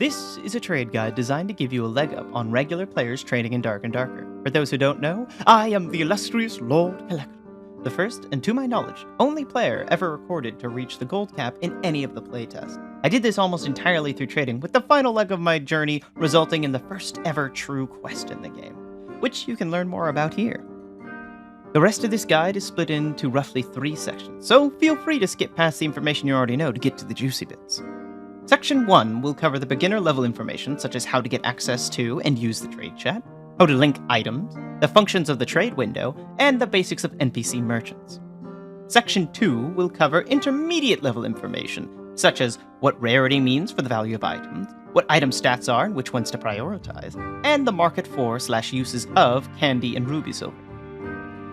This is a trade guide designed to give you a leg up on regular players trading in Dark and Darker. For those who don't know, I am the illustrious Lord Collector, the first, and to my knowledge, only player ever recorded to reach the gold cap in any of the playtests. I did this almost entirely through trading, with the final leg of my journey resulting in the first ever true quest in the game, which you can learn more about here. The rest of this guide is split into roughly 3 sections, so feel free to skip past the information you already know to get to the juicy bits. Section 1 will cover the beginner level information such as how to get access to and use the trade chat, how to link items, the functions of the trade window, and the basics of NPC merchants. Section 2 will cover intermediate level information, such as what rarity means for the value of items, what item stats are and which ones to prioritize, and the market for/uses of candy and ruby silver.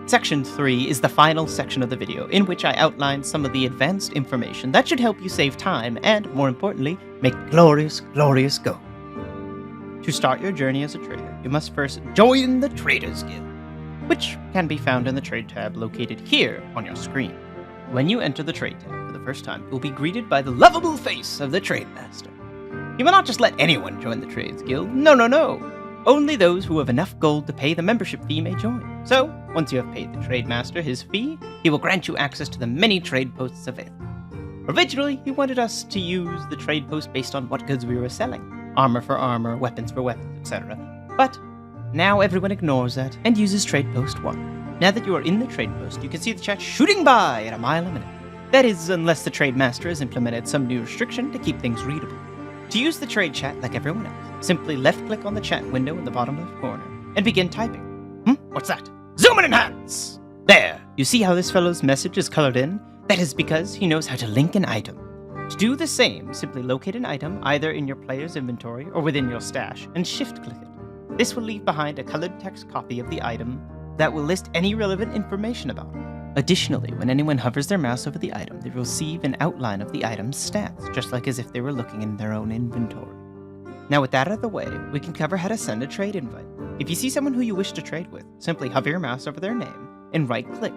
Section 3 is the final section of the video, in which I outline some of the advanced information that should help you save time and, more importantly, make glorious, glorious gold. To start your journey as a trader, you must first join the Traders Guild, which can be found in the Trade tab located here on your screen. When you enter the Trade tab for the first time, you'll be greeted by the lovable face of the Trade Master. You will not just let anyone join the Trades Guild, no. Only those who have enough gold to pay the membership fee may join. So, once you have paid the Trade Master his fee, he will grant you access to the many trade posts available. Originally, he wanted us to use the trade post based on what goods we were selling. Armor for armor, weapons for weapons, etc. But now everyone ignores that and uses Trade Post 1. Now that you are in the Trade Post, you can see the chat shooting by at a mile a minute. That is, unless the Trade Master has implemented some new restriction to keep things readable. To use the trade chat like everyone else, simply left-click on the chat window in the bottom left corner and begin typing. What's that? Zoom and enhance! There! You see how this fellow's message is colored in? That is because he knows how to link an item. To do the same, simply locate an item either in your player's inventory or within your stash and shift-click it. This will leave behind a colored text copy of the item that will list any relevant information about it. Additionally, when anyone hovers their mouse over the item, they receive an outline of the item's stats, just like as if they were looking in their own inventory. Now with that out of the way, we can cover how to send a trade invite. If you see someone who you wish to trade with, simply hover your mouse over their name and right-click.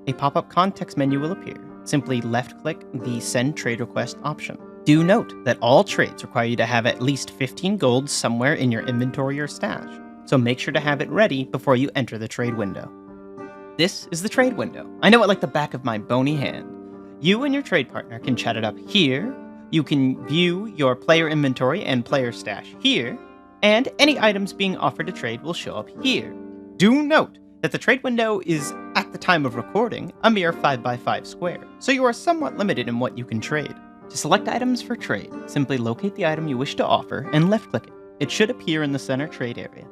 A pop-up context menu will appear. Simply left-click the Send Trade Request option. Do note that all trades require you to have at least 15 gold somewhere in your inventory or stash, so make sure to have it ready before you enter the trade window. This is the trade window. I know it like the back of my bony hand. You and your trade partner can chat it up here. You can view your player inventory and player stash here, and any items being offered to trade will show up here. Do note that the trade window is, at the time of recording, a mere 5x5 square, so you are somewhat limited in what you can trade. To select items for trade, simply locate the item you wish to offer and left-click it. It should appear in the center trade area.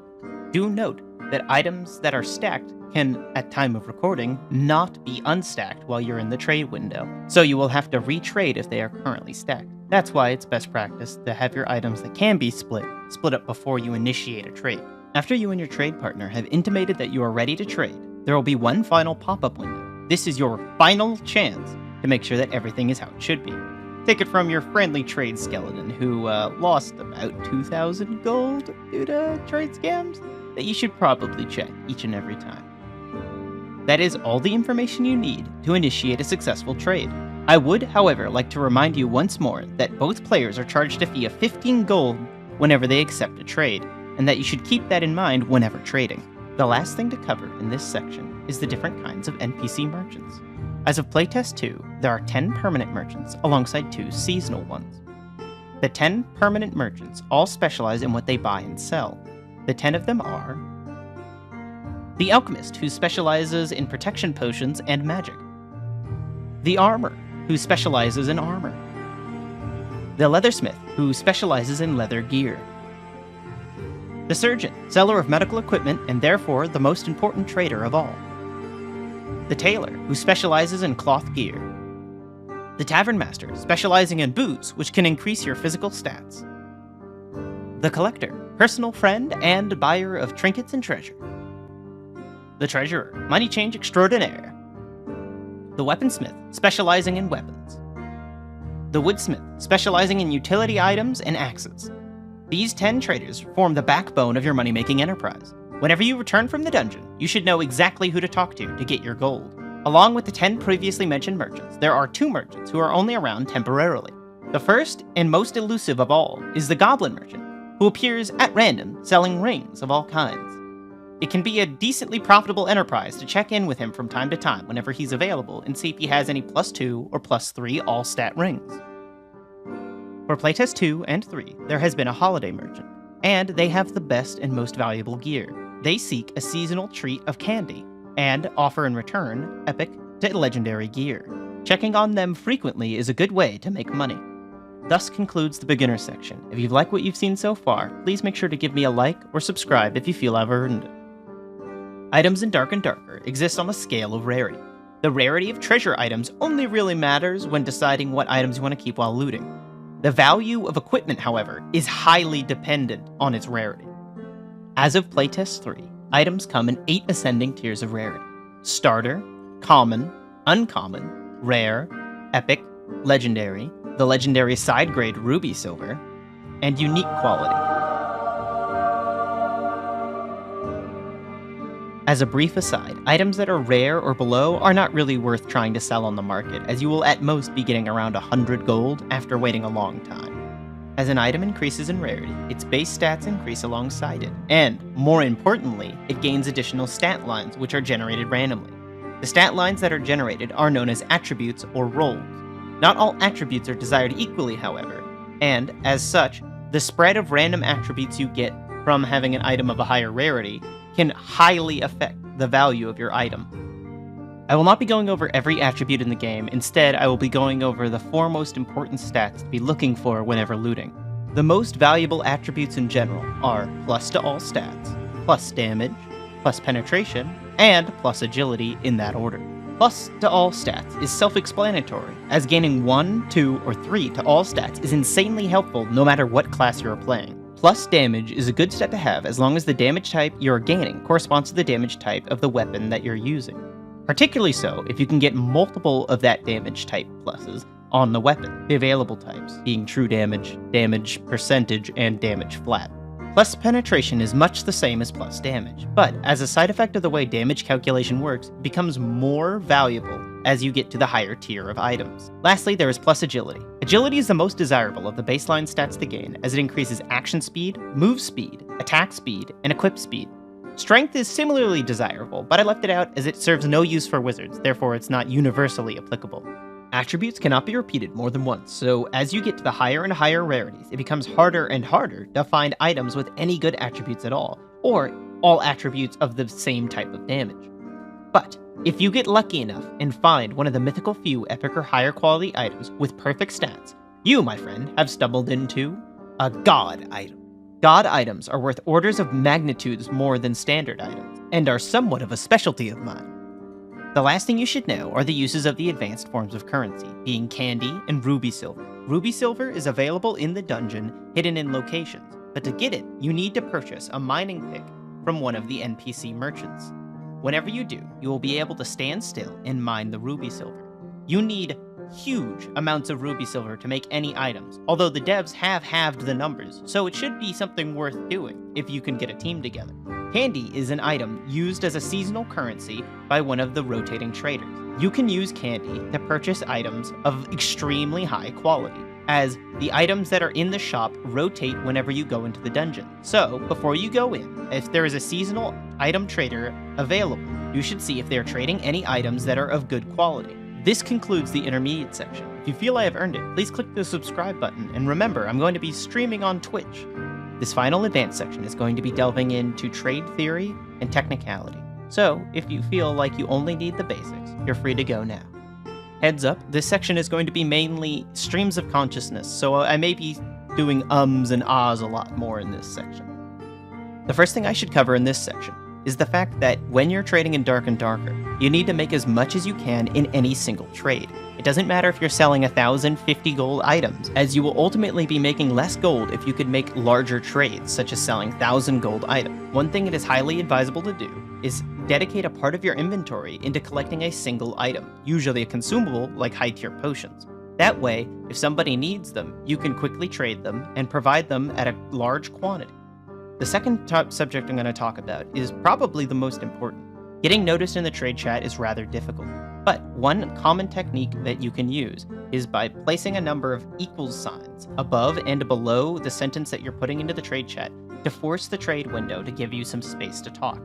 Do note that items that are stacked can, at time of recording, not be unstacked while you're in the trade window, so you will have to retrade if they are currently stacked. That's why it's best practice to have your items that can be split up before you initiate a trade. After you and your trade partner have intimated that you are ready to trade, there will be one final pop-up window. This is your final chance to make sure that everything is how it should be. Take it from your friendly trade skeleton who lost about 2,000 gold due to trade scams that you should probably check each and every time. That is all the information you need to initiate a successful trade. I would, however, like to remind you once more that both players are charged a fee of 15 gold whenever they accept a trade, and that you should keep that in mind whenever trading. The last thing to cover in this section is the different kinds of NPC merchants. As of playtest 2, there are 10 permanent merchants alongside 2 seasonal ones. The 10 permanent merchants all specialize in what they buy and sell. The 10 of them are the Alchemist, who specializes in protection potions and magic. The Armor, who specializes in armor. The Leathersmith, who specializes in leather gear. The Surgeon, seller of medical equipment and therefore the most important trader of all. The Tailor, who specializes in cloth gear. The Tavern Master, specializing in booze, which can increase your physical stats. The Collector, personal friend and buyer of trinkets and treasure. The Treasurer, money change extraordinaire. The Weaponsmith, specializing in weapons. The Woodsmith, specializing in utility items and axes. These 10 traders form the backbone of your money-making enterprise. Whenever you return from the dungeon, you should know exactly who to talk to get your gold. Along with the 10 previously mentioned merchants, there are 2 merchants who are only around temporarily. The first and most elusive of all is the Goblin Merchant, who appears at random selling rings of all kinds. It can be a decently profitable enterprise to check in with him from time to time whenever he's available and see if he has any +2 or +3 all-stat rings. For playtest 2 and 3, there has been a Holiday Merchant, and they have the best and most valuable gear. They seek a seasonal treat of candy, and offer in return epic to legendary gear. Checking on them frequently is a good way to make money. Thus concludes the beginner section. If you've liked what you've seen so far, please make sure to give me a like or subscribe if you feel I've earned it. Items in Dark and Darker exist on a scale of rarity. The rarity of treasure items only really matters when deciding what items you want to keep while looting. The value of equipment, however, is highly dependent on its rarity. As of playtest 3, items come in 8 ascending tiers of rarity: Starter, Common, Uncommon, Rare, Epic, Legendary, the legendary side grade Ruby Silver, and Unique Quality. As a brief aside, items that are rare or below are not really worth trying to sell on the market, as you will at most be getting around 100 gold after waiting a long time. As an item increases in rarity, its base stats increase alongside it, and, more importantly, it gains additional stat lines which are generated randomly. The stat lines that are generated are known as attributes or roles. Not all attributes are desired equally, however, and, as such, the spread of random attributes you get from having an item of a higher rarity can highly affect the value of your item. I will not be going over every attribute in the game. Instead, I will be going over the 4 most important stats to be looking for whenever looting. The most valuable attributes in general are plus to all stats, plus damage, plus penetration, and plus agility in that order. Plus to all stats is self-explanatory, as gaining 1, 2, or 3 to all stats is insanely helpful no matter what class you're playing. Plus damage is a good stat to have as long as the damage type you're gaining corresponds to the damage type of the weapon that you're using. Particularly so if you can get multiple of that damage type pluses on the weapon, the available types being true damage, damage percentage, and damage flat. Plus penetration is much the same as plus damage, but as a side effect of the way damage calculation works, it becomes more valuable as you get to the higher tier of items. Lastly, there is plus agility. Agility is the most desirable of the baseline stats to gain, as it increases action speed, move speed, attack speed, and equip speed. Strength is similarly desirable, but I left it out as it serves no use for wizards, therefore it's not universally applicable. Attributes cannot be repeated more than once, so as you get to the higher and higher rarities, it becomes harder and harder to find items with any good attributes at all, or all attributes of the same type of damage. But if you get lucky enough and find one of the mythical few epic or higher quality items with perfect stats, you, my friend, have stumbled into a god item. God items are worth orders of magnitudes more than standard items, and are somewhat of a specialty of mine. The last thing you should know are the uses of the advanced forms of currency, being candy and ruby silver. Ruby silver is available in the dungeon, hidden in locations, but to get it, you need to purchase a mining pick from one of the NPC merchants. Whenever you do, you will be able to stand still and mine the ruby silver. You need huge amounts of ruby silver to make any items, although the devs have halved the numbers, so it should be something worth doing if you can get a team together. Candy is an item used as a seasonal currency by one of the rotating traders. You can use candy to purchase items of extremely high quality, as the items that are in the shop rotate whenever you go into the dungeon. So, before you go in, if there is a seasonal item trader available, you should see if they are trading any items that are of good quality. This concludes the intermediate section. If you feel I have earned it, please click the subscribe button, and remember, I'm going to be streaming on Twitch. This final advanced section is going to be delving into trade theory and technicality. So, if you feel like you only need the basics, you're free to go now. Heads up, this section is going to be mainly streams of consciousness, so I may be doing ums and ahs a lot more in this section. The first thing I should cover in this section is the fact that when you're trading in Dark and Darker, you need to make as much as you can in any single trade. It doesn't matter if you're selling 1,050 gold items, as you will ultimately be making less gold if you could make larger trades, such as selling 1,000 gold items. One thing it is highly advisable to do is dedicate a part of your inventory into collecting a single item, usually a consumable like high-tier potions. That way, if somebody needs them, you can quickly trade them and provide them at a large quantity. The second top subject I'm going to talk about is probably the most important. Getting noticed in the trade chat is rather difficult, but one common technique that you can use is by placing a number of equals signs above and below the sentence that you're putting into the trade chat to force the trade window to give you some space to talk.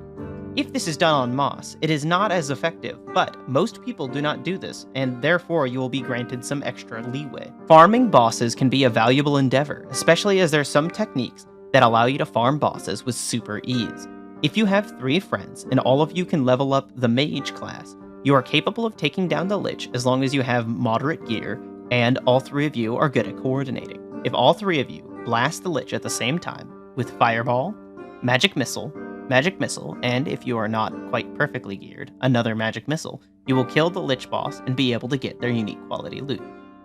If this is done on Moss, it is not as effective, but most people do not do this, and therefore you will be granted some extra leeway. Farming bosses can be a valuable endeavor, especially as there are some techniques that allow you to farm bosses with super ease. If you have 3 friends and all of you can level up the mage class, you are capable of taking down the lich as long as you have moderate gear and all 3 of you are good at coordinating. If all 3 of you blast the lich at the same time with fireball, magic missile, and if you are not quite perfectly geared, another magic missile, you will kill the lich boss and be able to get their unique quality loot.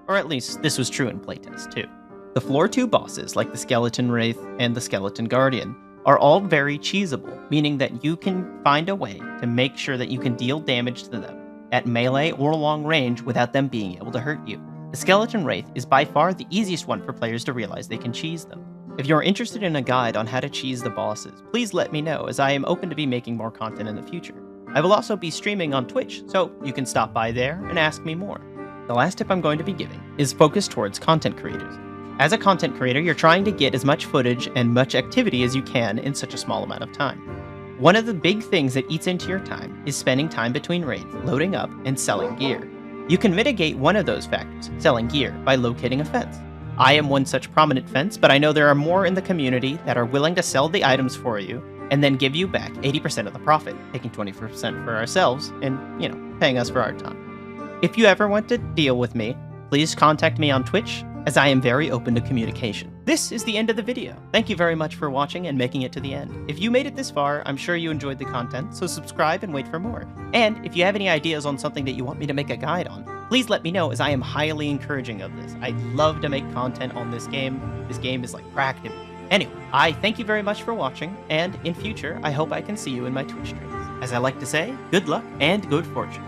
Or at least this was true in playtest too. The floor 2 bosses, like the Skeleton Wraith and the Skeleton Guardian, are all very cheesable, meaning that you can find a way to make sure that you can deal damage to them at melee or long range without them being able to hurt you. The Skeleton Wraith is by far the easiest one for players to realize they can cheese them. If you're interested in a guide on how to cheese the bosses, please let me know, as I am open to be making more content in the future. I will also be streaming on Twitch, so you can stop by there and ask me more. The last tip I'm going to be giving is focused towards content creators. As a content creator, you're trying to get as much footage and much activity as you can in such a small amount of time. One of the big things that eats into your time is spending time between raids, loading up, and selling gear. You can mitigate one of those factors, selling gear, by locating a fence. I am one such prominent fence, but I know there are more in the community that are willing to sell the items for you and then give you back 80% of the profit, taking 20% for ourselves and, paying us for our time. If you ever want to deal with me, please contact me on Twitch, as I am very open to communication. This is the end of the video. Thank you very much for watching and making it to the end. If you made it this far, I'm sure you enjoyed the content, so subscribe and wait for more. And if you have any ideas on something that you want me to make a guide on, please let me know, as I am highly encouraging of this. I'd love to make content on this game. This game is like crack to me. Anyway, I thank you very much for watching, and in future, I hope I can see you in my Twitch streams. As I like to say, good luck and good fortune.